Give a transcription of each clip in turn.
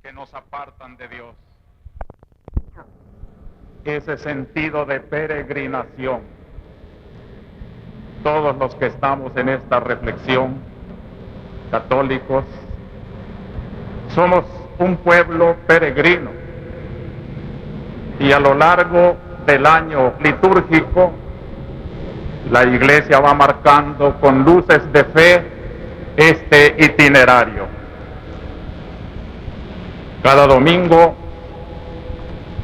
que nos apartan de Dios. Ese sentido de peregrinación. Todos los que estamos en esta reflexión, católicos, somos un pueblo peregrino. Y a lo largo del año litúrgico, la Iglesia va marcando con luces de fe este itinerario. Cada domingo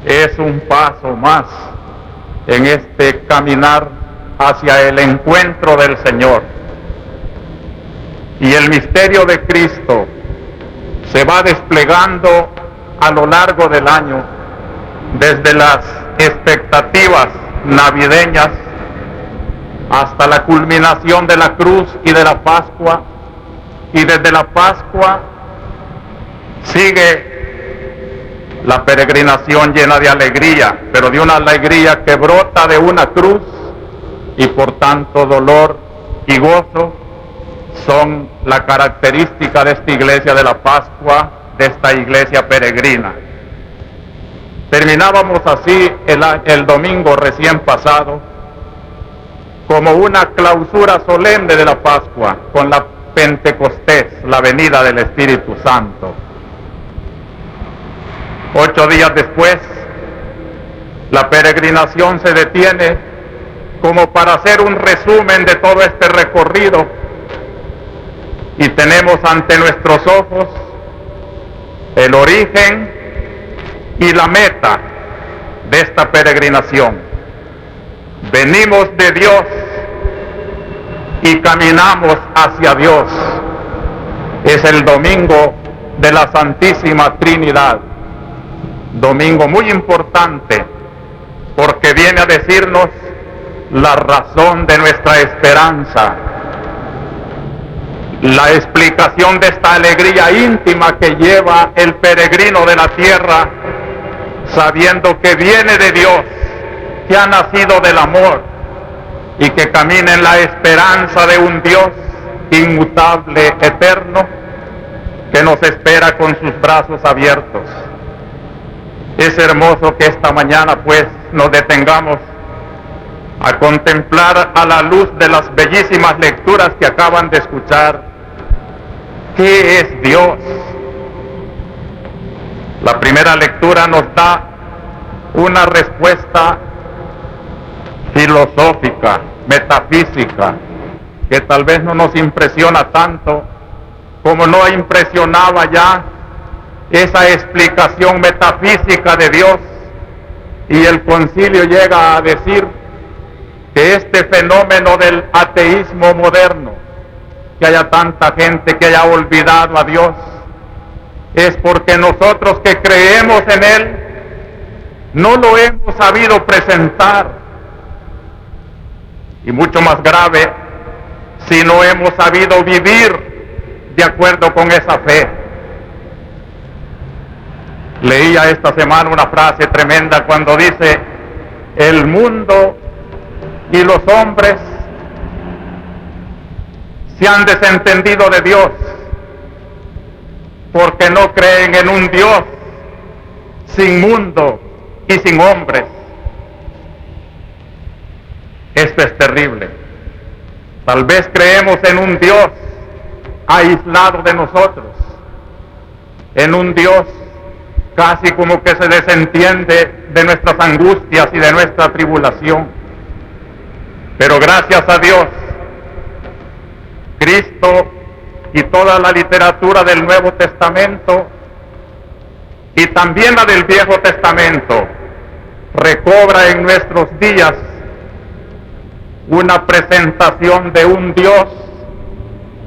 es un paso más en este caminar hacia el encuentro del Señor. Y el misterio de Cristo se va desplegando a lo largo del año, desde las expectativas navideñas hasta la culminación de la cruz y de la Pascua, y desde la Pascua sigue la peregrinación llena de alegría, pero de una alegría que brota de una cruz, y por tanto dolor y gozo son la característica de esta iglesia de la Pascua, de esta iglesia peregrina. Terminábamos así el domingo recién pasado, como una clausura solemne de la Pascua, con la Pentecostés, la venida del Espíritu Santo. 8 días después, la peregrinación se detiene como para hacer un resumen de todo este recorrido, y tenemos ante nuestros ojos el origen y la meta de esta peregrinación. Venimos de Dios y caminamos hacia Dios. Es el domingo de la Santísima Trinidad, domingo muy importante porque viene a decirnos la razón de nuestra esperanza, la explicación de esta alegría íntima que lleva el peregrino de la tierra, sabiendo que viene de Dios, que ha nacido del amor y que camina en la esperanza de un Dios inmutable, eterno, que nos espera con sus brazos abiertos. Es hermoso que esta mañana pues nos detengamos a contemplar a la luz de las bellísimas lecturas que acaban de escuchar. ¿Qué es Dios? La primera lectura nos da una respuesta filosófica, metafísica, que tal vez no nos impresiona tanto como no impresionaba ya esa explicación metafísica de Dios, y el concilio llega a decir que este fenómeno del ateísmo moderno, que haya tanta gente que haya olvidado a Dios, es porque nosotros que creemos en Él no lo hemos sabido presentar, y mucho más grave, si no hemos sabido vivir de acuerdo con esa fe. Leía esta semana una frase tremenda cuando dice: el mundo y los hombres se han desentendido de Dios porque no creen en un Dios sin mundo y sin hombres. Esto es terrible. Tal vez creemos en un Dios aislado de nosotros, en un Dios casi como que se desentiende de nuestras angustias y de nuestra tribulación. Pero gracias a Dios, Cristo y toda la literatura del Nuevo Testamento y también la del Viejo Testamento recobra en nuestros días una presentación de un Dios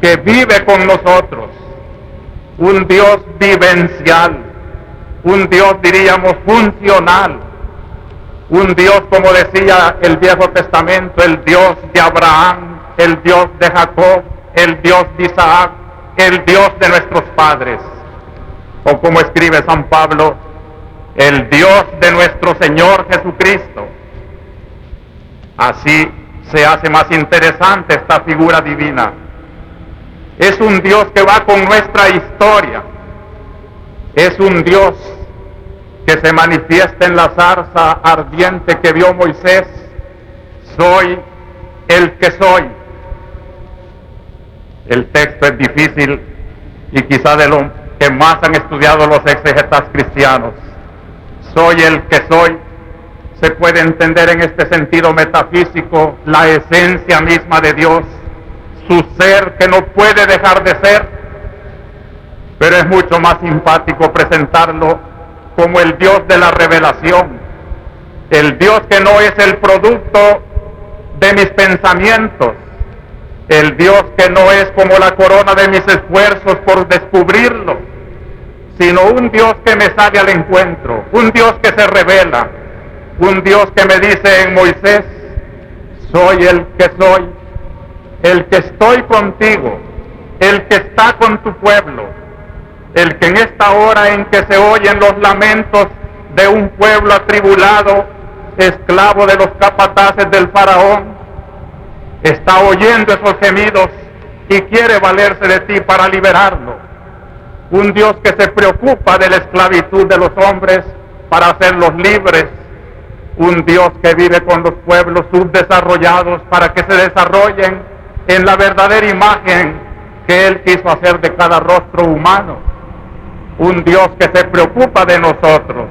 que vive con nosotros, un Dios vivencial, un Dios, diríamos, funcional, un Dios, como decía el Viejo Testamento, el Dios de Abraham, el Dios de Jacob, el Dios de Isaac, el Dios de nuestros padres, o como escribe San Pablo, el Dios de nuestro Señor Jesucristo. Así se hace más interesante esta figura divina. Es un Dios que va con nuestra historia, Es un Dios que se manifiesta en la zarza ardiente que vio Moisés. Soy el que soy. El texto es difícil y quizá de lo que más han estudiado los exegetas cristianos. Soy el que soy. Se puede entender en este sentido metafísico la esencia misma de Dios, su ser que no puede dejar de ser, pero es mucho más simpático presentarlo como el Dios de la revelación, el Dios que no es el producto de mis pensamientos, el Dios que no es como la corona de mis esfuerzos por descubrirlo, sino un Dios que me sale al encuentro, un Dios que se revela, un Dios que me dice en Moisés: soy el que soy, el que estoy contigo, el que está con tu pueblo, el que en esta hora en que se oyen los lamentos de un pueblo atribulado, esclavo de los capataces del faraón, está oyendo esos gemidos y quiere valerse de ti para liberarlo. Un Dios que se preocupa de la esclavitud de los hombres para hacerlos libres. Un Dios que vive con los pueblos subdesarrollados para que se desarrollen en la verdadera imagen que Él quiso hacer de cada rostro humano. Un Dios que se preocupa de nosotros.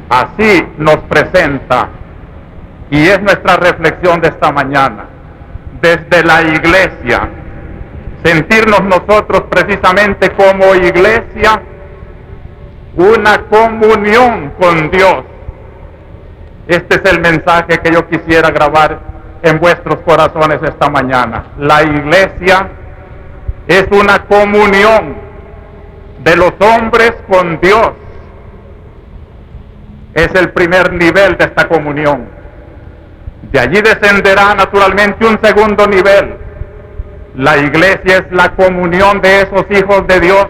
Así nos presenta, y es nuestra reflexión de esta mañana, desde la iglesia, sentirnos nosotros precisamente como iglesia, una comunión con Dios. Este es el mensaje que yo quisiera grabar en vuestros corazones esta mañana. La iglesia es una comunión de los hombres con Dios. Es el primer nivel de esta comunión. De allí descenderá naturalmente un segundo nivel. La iglesia es la comunión de esos hijos de Dios,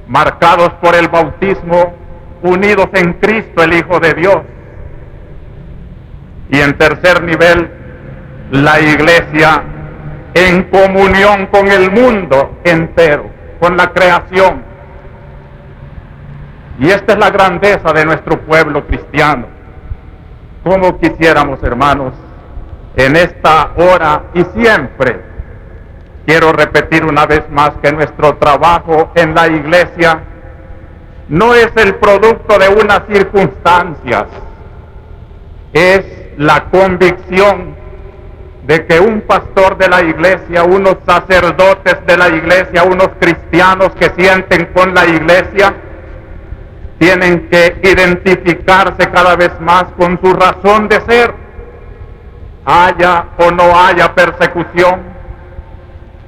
marcados por el bautismo, unidos en Cristo el Hijo de Dios. Y en tercer nivel, la iglesia en comunión con el mundo entero, con la creación. Y esta es la grandeza de nuestro pueblo cristiano. Como quisiéramos, hermanos, en esta hora y siempre, quiero repetir una vez más que nuestro trabajo en la iglesia no es el producto de unas circunstancias, es la convicción de que un pastor de la iglesia, unos sacerdotes de la iglesia, unos cristianos que sienten con la iglesia, tienen que identificarse cada vez más con su razón de ser. Haya o no haya persecución,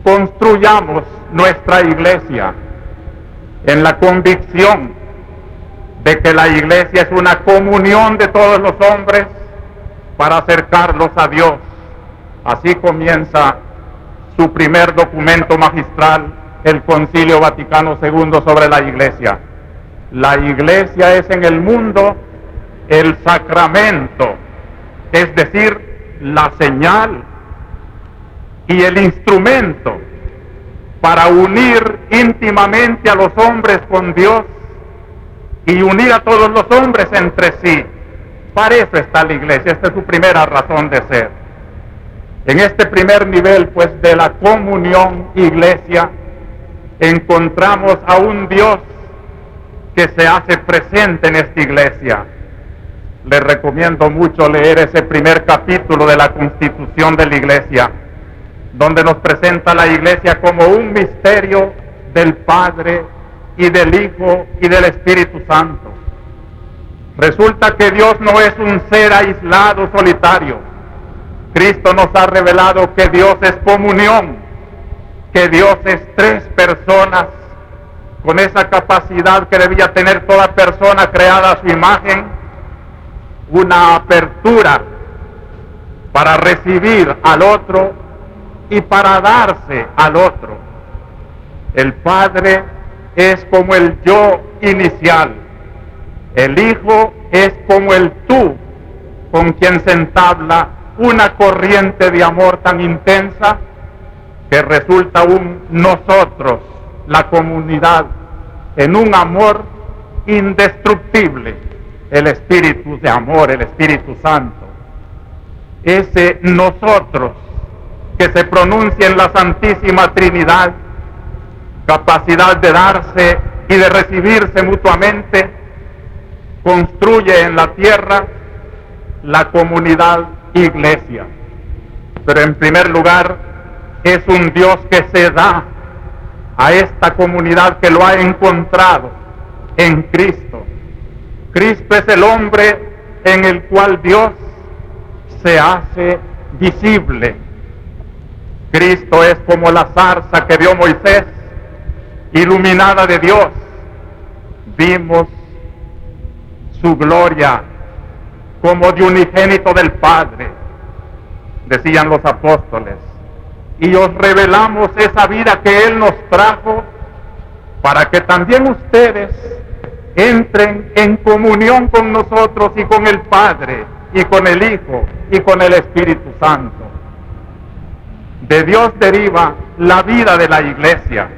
construyamos nuestra iglesia en la convicción de que la iglesia es una comunión de todos los hombres para acercarlos a Dios. Así comienza su primer documento magistral, el Concilio Vaticano II sobre la iglesia. La iglesia es en el mundo el sacramento, es decir, la señal y el instrumento para unir íntimamente a los hombres con Dios y unir a todos los hombres entre sí. Para eso está la iglesia, esta es su primera razón de ser. En este primer nivel, pues, de la comunión iglesia, encontramos a un Dios que se hace presente en esta iglesia. Les recomiendo mucho leer ese primer capítulo de la Constitución de la Iglesia, donde nos presenta la iglesia como un misterio del Padre y del Hijo y del Espíritu Santo. Resulta que Dios no es un ser aislado, solitario. Cristo nos ha revelado que Dios es comunión, que Dios es tres personas, con esa capacidad que debía tener toda persona creada a su imagen, una apertura para recibir al otro y para darse al otro. El Padre es como el yo inicial, el Hijo es como el tú, con quien se entabla una corriente de amor tan intensa que resulta un nosotros, la comunidad en un amor indestructible, el Espíritu de amor, el Espíritu Santo. Ese nosotros que se pronuncia en la Santísima Trinidad, capacidad de darse y de recibirse mutuamente, construye en la tierra la comunidad iglesia. Pero en primer lugar, es un Dios que se da a esta comunidad que lo ha encontrado en Cristo. Cristo es el hombre en el cual Dios se hace visible. Cristo es como la zarza que vio Moisés, iluminada de Dios. Vimos su gloria como de unigénito del Padre, decían los apóstoles, y os revelamos esa vida que Él nos trajo para que también ustedes entren en comunión con nosotros y con el Padre y con el Hijo y con el Espíritu Santo. De Dios deriva la vida de la iglesia,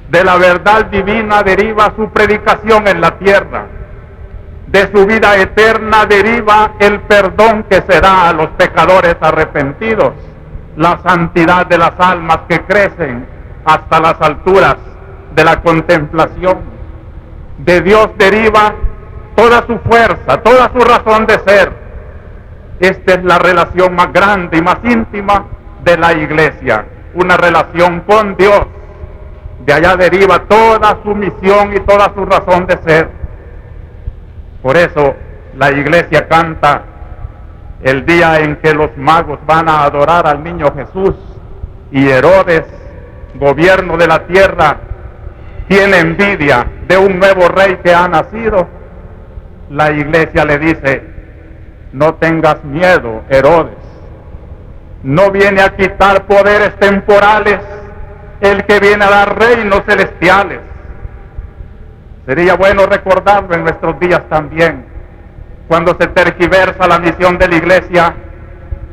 de la verdad divina deriva su predicación en la tierra, de su vida eterna deriva el perdón que se da a los pecadores arrepentidos, la santidad de las almas que crecen hasta las alturas de la contemplación. De Dios deriva toda su fuerza, toda su razón de ser. Esta es la relación más grande y más íntima de la iglesia, una relación con Dios. De allá deriva toda su misión y toda su razón de ser. Por eso la iglesia canta el día en que los magos van a adorar al niño Jesús y Herodes, gobierno de la tierra, tiene envidia de un nuevo rey que ha nacido. La iglesia le dice: no tengas miedo, Herodes, no viene a quitar poderes temporales el que viene a dar reinos celestiales. Sería bueno recordarlo en nuestros días también, cuando se tergiversa la misión de la iglesia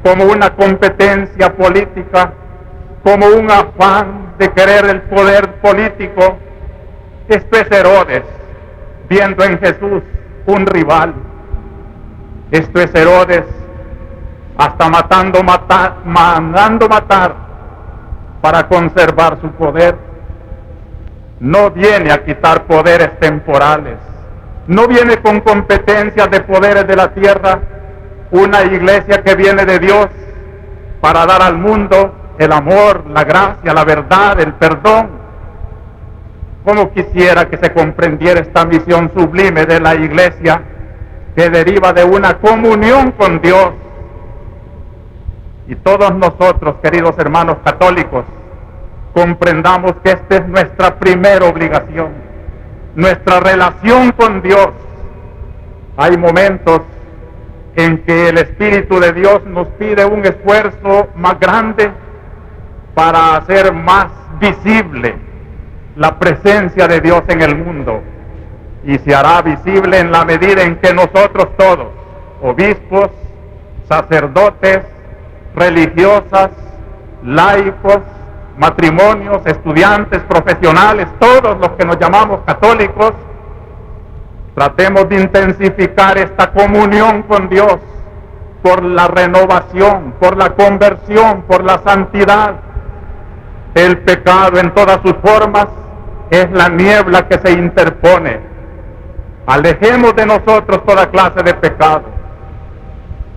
como una competencia política, como un afán de querer el poder político. Esto es Herodes, viendo en Jesús un rival. Esto es Herodes, hasta mandando matar para conservar su poder. No viene a quitar poderes temporales, no viene con competencias de poderes de la tierra. Una iglesia que viene de Dios para dar al mundo el amor, la gracia, la verdad, el perdón. Como quisiera que se comprendiera esta misión sublime de la iglesia, que deriva de una comunión con Dios. Y todos nosotros, queridos hermanos católicos, comprendamos que esta es nuestra primera obligación, nuestra relación con Dios. Hay momentos en que el Espíritu de Dios nos pide un esfuerzo más grande para hacer más visible la presencia de Dios en el mundo, y se hará visible en la medida en que nosotros todos, obispos, sacerdotes, religiosas, laicos, matrimonios, estudiantes, profesionales, todos los que nos llamamos católicos, tratemos de intensificar esta comunión con Dios por la renovación, por la conversión, por la santidad. El pecado en todas sus formas es la niebla que se interpone. Alejemos de nosotros toda clase de pecado,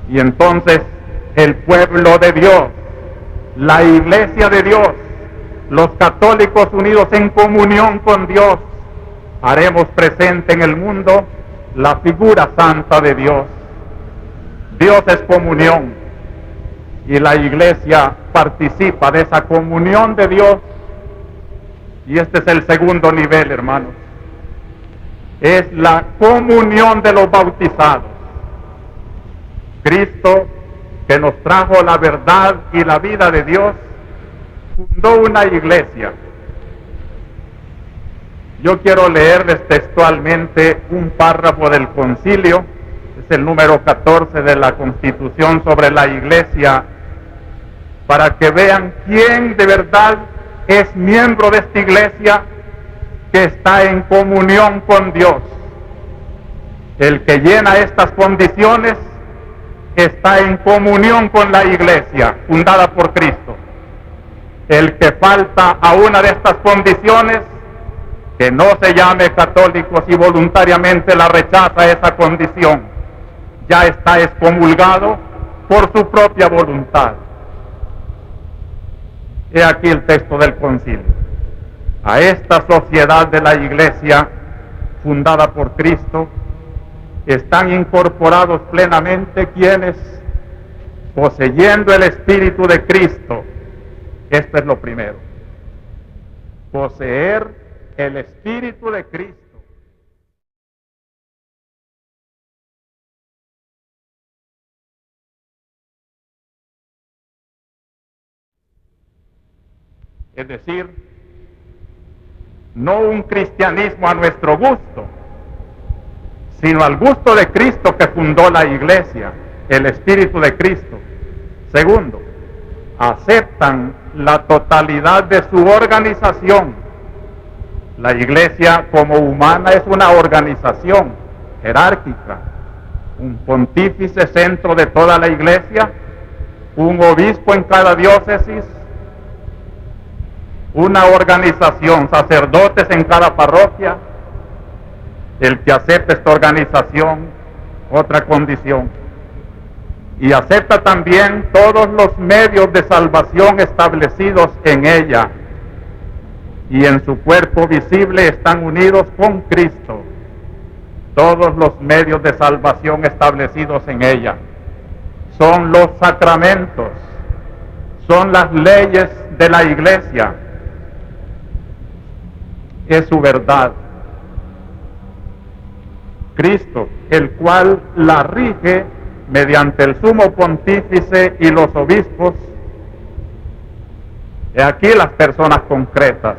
y entonces el pueblo de Dios, la iglesia de Dios, los católicos unidos en comunión con Dios, haremos presente en el mundo la figura santa de Dios. Dios es comunión, y la iglesia participa de esa comunión de Dios. Y este es el segundo nivel, hermanos. Es la comunión de los bautizados. Cristo, que nos trajo la verdad y la vida de Dios, fundó una iglesia. Yo quiero leerles textualmente un párrafo del concilio, es el número 14 de la Constitución sobre la iglesia, para que vean quién de verdad es miembro de esta iglesia que está en comunión con Dios. El que llena estas condiciones está en comunión con la iglesia fundada por Cristo. El que falta a una de estas condiciones, que no se llame católico si voluntariamente la rechaza esa condición, ya está excomulgado por su propia voluntad. He aquí el texto del concilio. A esta sociedad de la iglesia fundada por Cristo están incorporados plenamente quienes, poseyendo el Espíritu de Cristo, esto es lo primero, poseer el Espíritu de Cristo. Es decir, no un cristianismo a nuestro gusto, sino al gusto de Cristo que fundó la iglesia, el Espíritu de Cristo. Segundo, aceptan la totalidad de su organización. La iglesia como humana es una organización jerárquica, un pontífice centro de toda la iglesia, un obispo en cada diócesis, una organización, sacerdotes en cada parroquia. El que acepta esta organización, otra condición, y acepta también todos los medios de salvación establecidos en ella, y en su cuerpo visible están unidos con Cristo todos los medios de salvación establecidos en ella. Son los sacramentos, son las leyes de la iglesia, es su verdad. Cristo, el cual la rige mediante el sumo pontífice y los obispos. He aquí las personas concretas.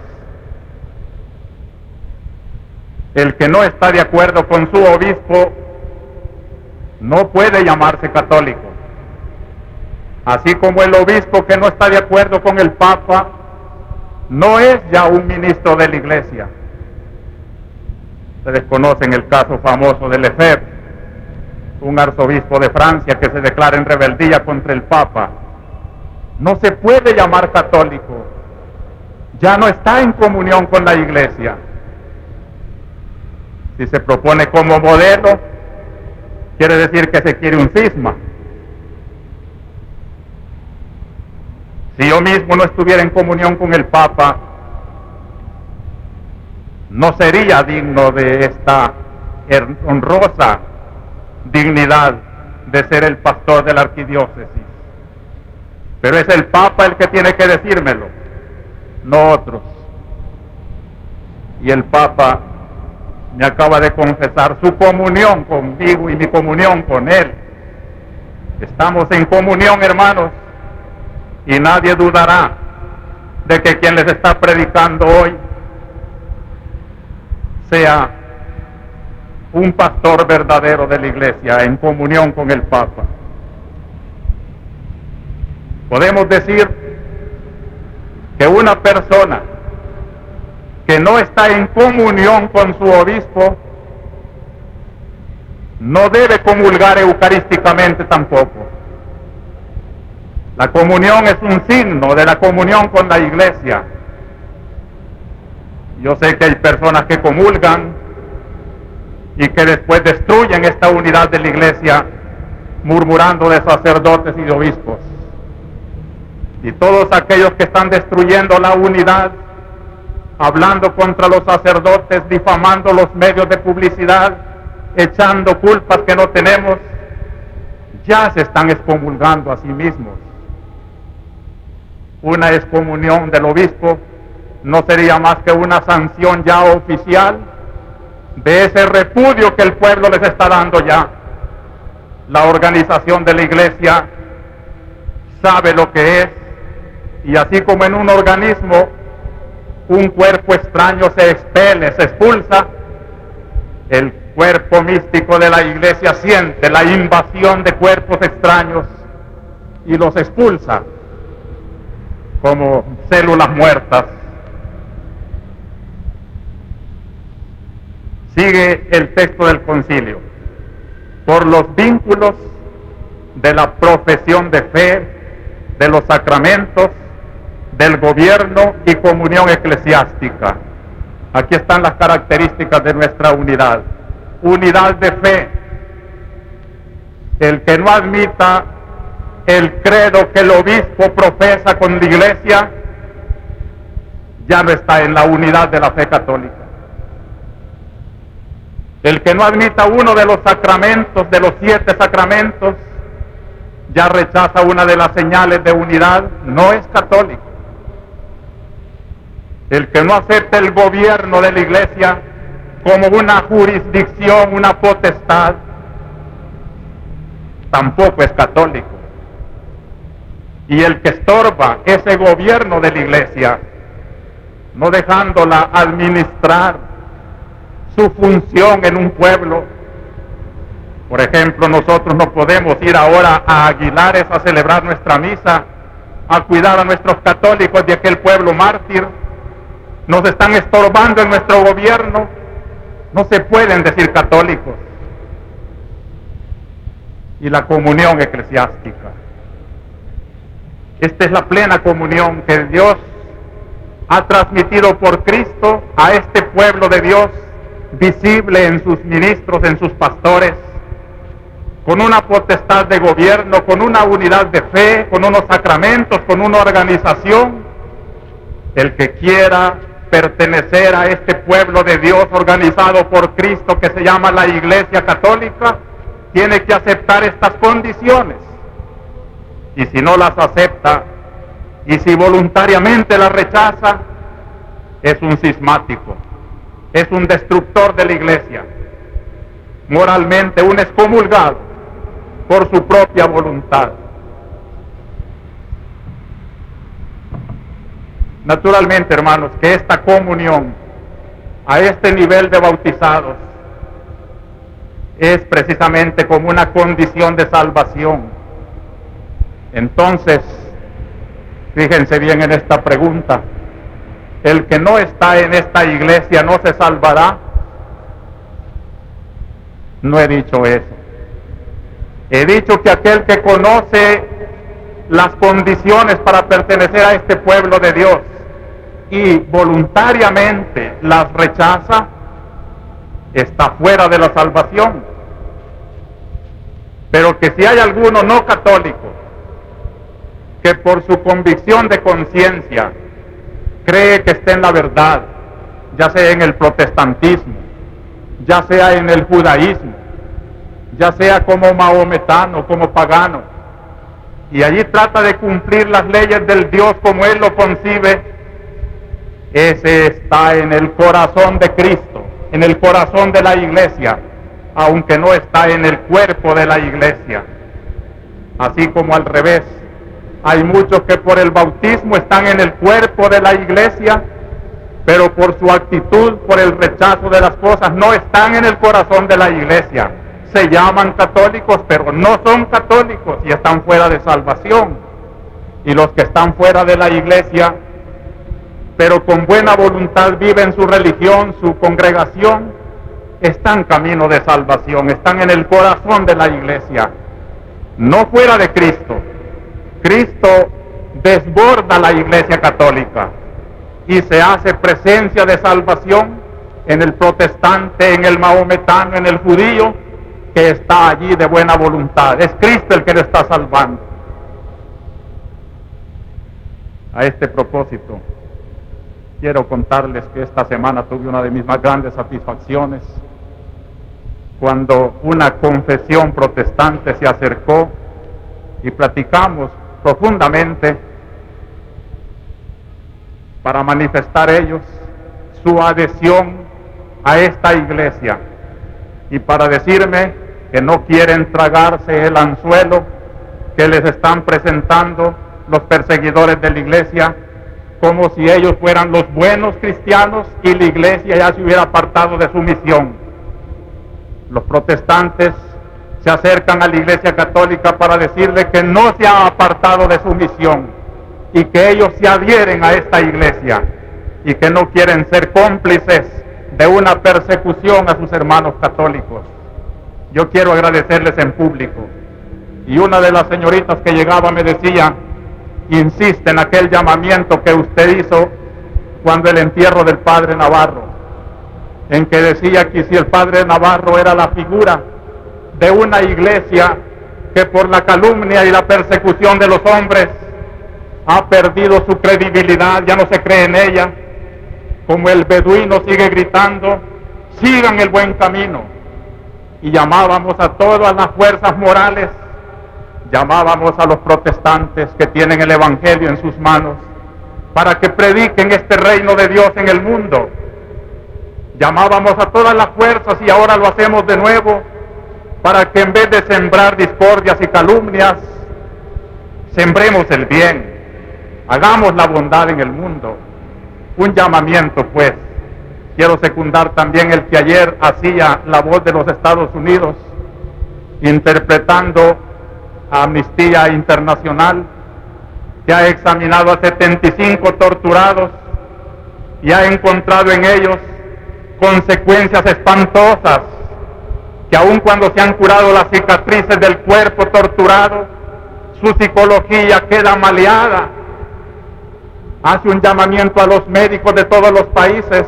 El que no está de acuerdo con su obispo no puede llamarse católico. Así como el obispo que no está de acuerdo con el Papa no es ya un ministro de la iglesia. Ustedes conocen el caso famoso de Lefebvre, un arzobispo de Francia que se declara en rebeldía contra el Papa. No se puede llamar católico, ya no está en comunión con la iglesia. Si se propone como modelo, quiere decir que se quiere un cisma. Si yo mismo no estuviera en comunión con el Papa, no sería digno de esta honrosa dignidad de ser el pastor de la arquidiócesis. Pero es el Papa el que tiene que decírmelo, no otros. Y el Papa me acaba de confesar su comunión conmigo y mi comunión con él. Estamos en comunión, hermanos, y nadie dudará de que quien les está predicando hoy sea un pastor verdadero de la iglesia en comunión con el Papa. Podemos decir que una persona que no está en comunión con su obispo no debe comulgar eucarísticamente tampoco. La comunión es un signo de la comunión con la iglesia. Yo sé que hay personas que comulgan y que después destruyen esta unidad de la iglesia murmurando de sacerdotes y de obispos. Y todos aquellos que están destruyendo la unidad, hablando contra los sacerdotes, difamando los medios de publicidad, echando culpas que no tenemos, ya se están excomulgando a sí mismos. Una excomunión del obispo no sería más que una sanción ya oficial de ese repudio que el pueblo les está dando ya. La organización de la iglesia sabe lo que es, y así como en un organismo un cuerpo extraño se expele, se expulsa, el cuerpo místico de la iglesia siente la invasión de cuerpos extraños y los expulsa como células muertas. Sigue el texto del concilio. Por los vínculos de la profesión de fe, de los sacramentos, del gobierno y comunión eclesiástica. Aquí están las características de nuestra unidad. Unidad de fe. El que no admita el credo que el obispo profesa con la iglesia, ya no está en la unidad de la fe católica. El que no admita uno de los sacramentos, de los 7 sacramentos, ya rechaza una de las señales de unidad, no es católico. El que no acepta el gobierno de la iglesia como una jurisdicción, una potestad, tampoco es católico. Y el que estorba ese gobierno de la iglesia, no dejándola administrar su función en un pueblo. Por ejemplo, nosotros no podemos ir ahora a Aguilares a celebrar nuestra misa, a cuidar a nuestros católicos de aquel pueblo mártir. Nos están estorbando en nuestro gobierno. No se pueden decir católicos. Y la comunión eclesiástica. Esta es la plena comunión que Dios ha transmitido por Cristo a este pueblo de Dios, visible en sus ministros, en sus pastores, con una potestad de gobierno, con una unidad de fe, con unos sacramentos, con una organización. El que quiera pertenecer a este pueblo de Dios organizado por Cristo que se llama la Iglesia Católica, tiene que aceptar estas condiciones. Y si no las acepta, y si voluntariamente las rechaza, es un cismático, es un destructor de la iglesia, moralmente un excomulgado por su propia voluntad. Naturalmente, hermanos, que esta comunión a este nivel de bautizados es precisamente como una condición de salvación. Entonces, fíjense bien en esta pregunta: ¿el que no está en esta iglesia no se salvará? No he dicho eso. He dicho que aquel que conoce las condiciones para pertenecer a este pueblo de Dios y voluntariamente las rechaza, está fuera de la salvación. Pero que si hay alguno no católico que por su convicción de conciencia cree que está en la verdad, ya sea en el protestantismo, ya sea en el judaísmo, ya sea como mahometano, como pagano, y allí trata de cumplir las leyes del Dios como Él lo concibe, ese está en el corazón de Cristo, en el corazón de la iglesia, aunque no está en el cuerpo de la iglesia. Así como al revés, hay muchos que por el bautismo están en el cuerpo de la iglesia, pero por su actitud, por el rechazo de las cosas, no están en el corazón de la iglesia. Se llaman católicos, pero no son católicos y están fuera de salvación. Y los que están fuera de la iglesia, pero con buena voluntad viven su religión, su congregación, están camino de salvación, están en el corazón de la iglesia, no fuera de Cristo. Cristo desborda la iglesia católica y se hace presencia de salvación en el protestante, en el mahometano, en el judío, que está allí de buena voluntad. Es Cristo el que lo está salvando. A este propósito, quiero contarles que esta semana tuve una de mis más grandes satisfacciones cuando una confesión protestante se acercó y platicamos profundamente para manifestar ellos su adhesión a esta iglesia y para decirme que no quieren tragarse el anzuelo que les están presentando los perseguidores de la iglesia, como si ellos fueran los buenos cristianos y la iglesia ya se hubiera apartado de su misión. Los protestantes se acercan a la iglesia católica para decirle que no se ha apartado de su misión y que ellos se adhieren a esta iglesia y que no quieren ser cómplices de una persecución a sus hermanos católicos. Yo quiero agradecerles en público. Y una de las señoritas que llegaba me decía, insiste en aquel llamamiento que usted hizo cuando el entierro del padre Navarro, en que decía que si el padre Navarro era la figura de una iglesia que por la calumnia y la persecución de los hombres ha perdido su credibilidad, ya no se cree en ella, como el beduino sigue gritando, sigan el buen camino. Y llamábamos a todas las fuerzas morales, llamábamos a los protestantes que tienen el evangelio en sus manos, para que prediquen este reino de Dios en el mundo. Llamábamos a todas las fuerzas, y ahora lo hacemos de nuevo, para que en vez de sembrar discordias y calumnias, sembremos el bien, hagamos la bondad en el mundo. Un llamamiento, pues. Quiero secundar también el que ayer hacía la voz de los Estados Unidos, interpretando a Amnistía Internacional, que ha examinado a 75 torturados y ha encontrado en ellos consecuencias espantosas, que aun cuando se han curado las cicatrices del cuerpo torturado, su psicología queda maleada. Hace un llamamiento a los médicos de todos los países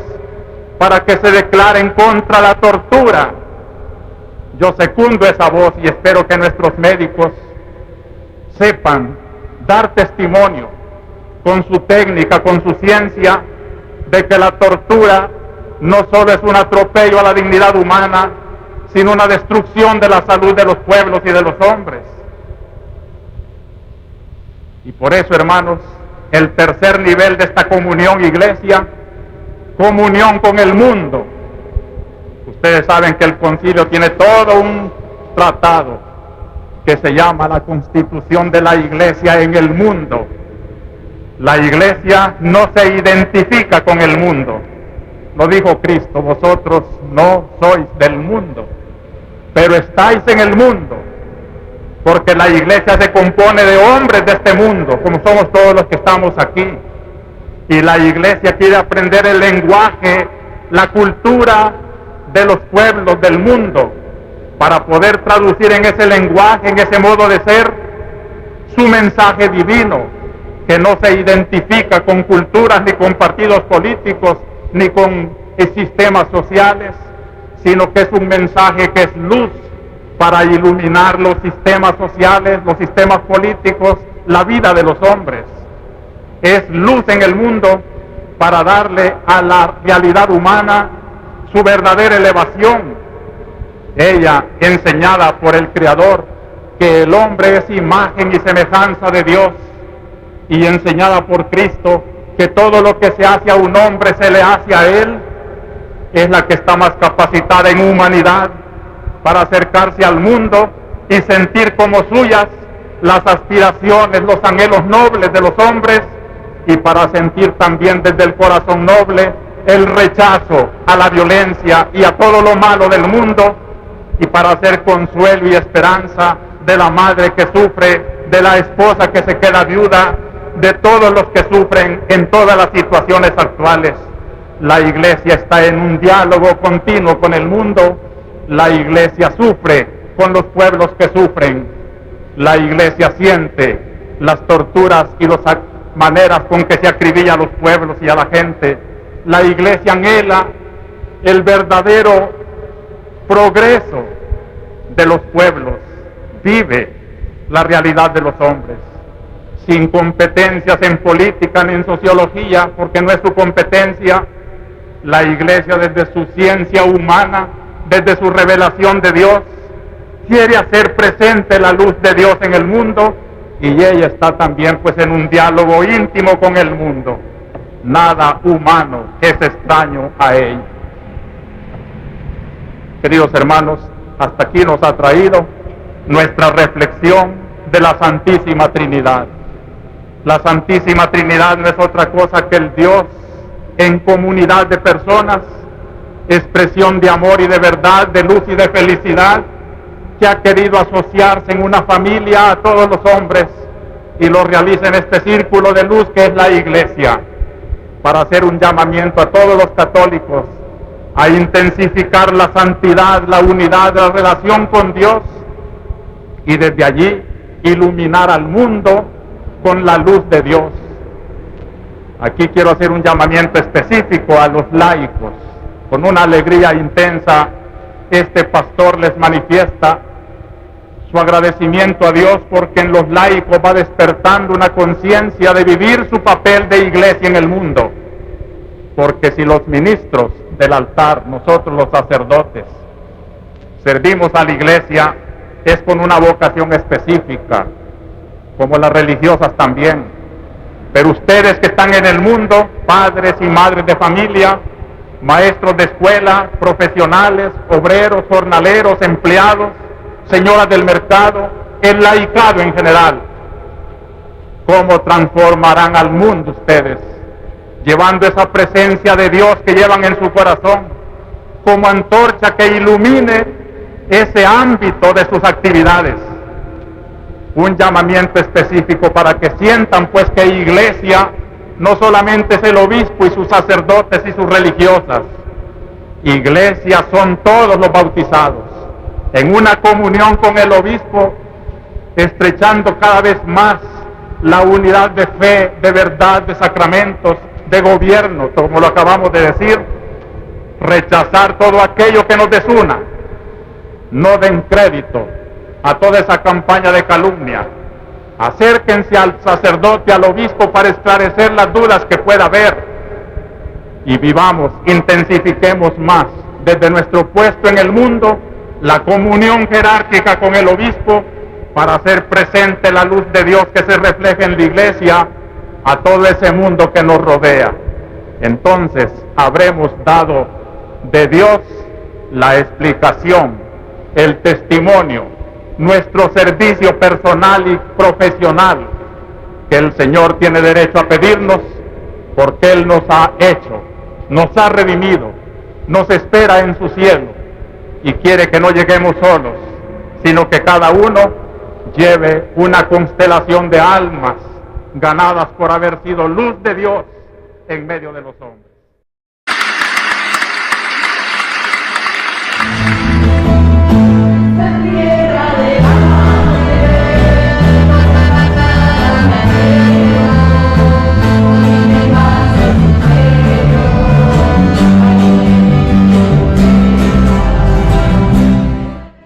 para que se declaren contra la tortura. Yo secundo esa voz y espero que nuestros médicos sepan dar testimonio con su técnica, con su ciencia, de que la tortura no solo es un atropello a la dignidad humana, sino una destrucción de la salud de los pueblos y de los hombres. Y por eso, hermanos, el tercer nivel de esta comunión iglesia, comunión con el mundo. Ustedes saben que el concilio tiene todo un tratado que se llama la Constitución de la Iglesia en el mundo. La Iglesia no se identifica con el mundo. Lo dijo Cristo, vosotros no sois del mundo, pero estáis en el mundo, porque la Iglesia se compone de hombres de este mundo, como somos todos los que estamos aquí. Y la Iglesia quiere aprender el lenguaje, la cultura de los pueblos del mundo, para poder traducir en ese lenguaje, en ese modo de ser, su mensaje divino, que no se identifica con culturas, ni con partidos políticos, ni con sistemas sociales, sino que es un mensaje que es luz para iluminar los sistemas sociales, los sistemas políticos, la vida de los hombres. Es luz en el mundo para darle a la realidad humana su verdadera elevación. Ella, enseñada por el Creador, que el hombre es imagen y semejanza de Dios, y enseñada por Cristo, que todo lo que se hace a un hombre se le hace a él, es la que está más capacitada en humanidad para acercarse al mundo y sentir como suyas las aspiraciones, los anhelos nobles de los hombres, y para sentir también desde el corazón noble el rechazo a la violencia y a todo lo malo del mundo, y para hacer consuelo y esperanza de la madre que sufre, de la esposa que se queda viuda, de todos los que sufren en todas las situaciones actuales. La Iglesia está en un diálogo continuo con el mundo. La Iglesia sufre con los pueblos que sufren. La Iglesia siente las torturas y las maneras con que se acribilla a los pueblos y a la gente. La Iglesia anhela el verdadero progreso de los pueblos, vive la realidad de los hombres, sin competencias en política ni en sociología, porque no es su competencia. La Iglesia, desde su ciencia humana, desde su revelación de Dios, quiere hacer presente la luz de Dios en el mundo, y ella está también pues en un diálogo íntimo con el mundo. Nada humano es extraño a ella. Queridos hermanos, hasta aquí nos ha traído nuestra reflexión de la Santísima Trinidad. La Santísima Trinidad no es otra cosa que el Dios en comunidad de personas, expresión de amor y de verdad, de luz y de felicidad, que ha querido asociarse en una familia a todos los hombres y lo realiza en este círculo de luz que es la Iglesia, para hacer un llamamiento a todos los católicos a intensificar la santidad, la unidad de la relación con Dios y desde allí iluminar al mundo con la luz de Dios. Aquí quiero hacer un llamamiento específico a los laicos. Con una alegría intensa, este pastor les manifiesta su agradecimiento a Dios porque en los laicos va despertando una conciencia de vivir su papel de iglesia en el mundo. Porque si los ministros del altar, nosotros los sacerdotes, servimos a la iglesia, es con una vocación específica, como las religiosas también. Pero ustedes que están en el mundo, padres y madres de familia, maestros de escuela, profesionales, obreros, jornaleros, empleados, señoras del mercado, el laicado en general, ¿cómo transformarán al mundo ustedes? Llevando esa presencia de Dios que llevan en su corazón, como antorcha que ilumine ese ámbito de sus actividades. Un llamamiento específico para que sientan pues que iglesia no solamente es el obispo y sus sacerdotes y sus religiosas. Iglesia son todos los bautizados, en una comunión con el obispo, estrechando cada vez más la unidad de fe, de verdad, de sacramentos, de gobierno, como lo acabamos de decir, rechazar todo aquello que nos desuna. No den crédito a toda esa campaña de calumnia. Acérquense al sacerdote, al obispo, para esclarecer las dudas que pueda haber. Y vivamos, intensifiquemos más, desde nuestro puesto en el mundo, la comunión jerárquica con el obispo, para hacer presente la luz de Dios que se refleja en la iglesia a todo ese mundo que nos rodea. Entonces habremos dado de Dios la explicación, el testimonio, nuestro servicio personal y profesional que el Señor tiene derecho a pedirnos, porque Él nos ha hecho, nos ha redimido, nos espera en su cielo y quiere que no lleguemos solos, sino que cada uno lleve una constelación de almas ganadas por haber sido luz de Dios en medio de los hombres.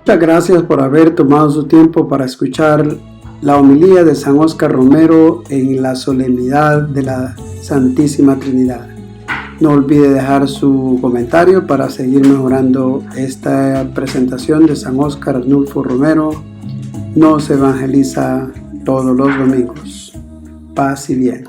Muchas gracias por haber tomado su tiempo para escuchar la homilía de San Óscar Romero en la solemnidad de la Santísima Trinidad. No olvide dejar su comentario para seguir mejorando esta presentación de San Óscar Arnulfo Romero. Nos evangeliza todos los domingos. Paz y bien.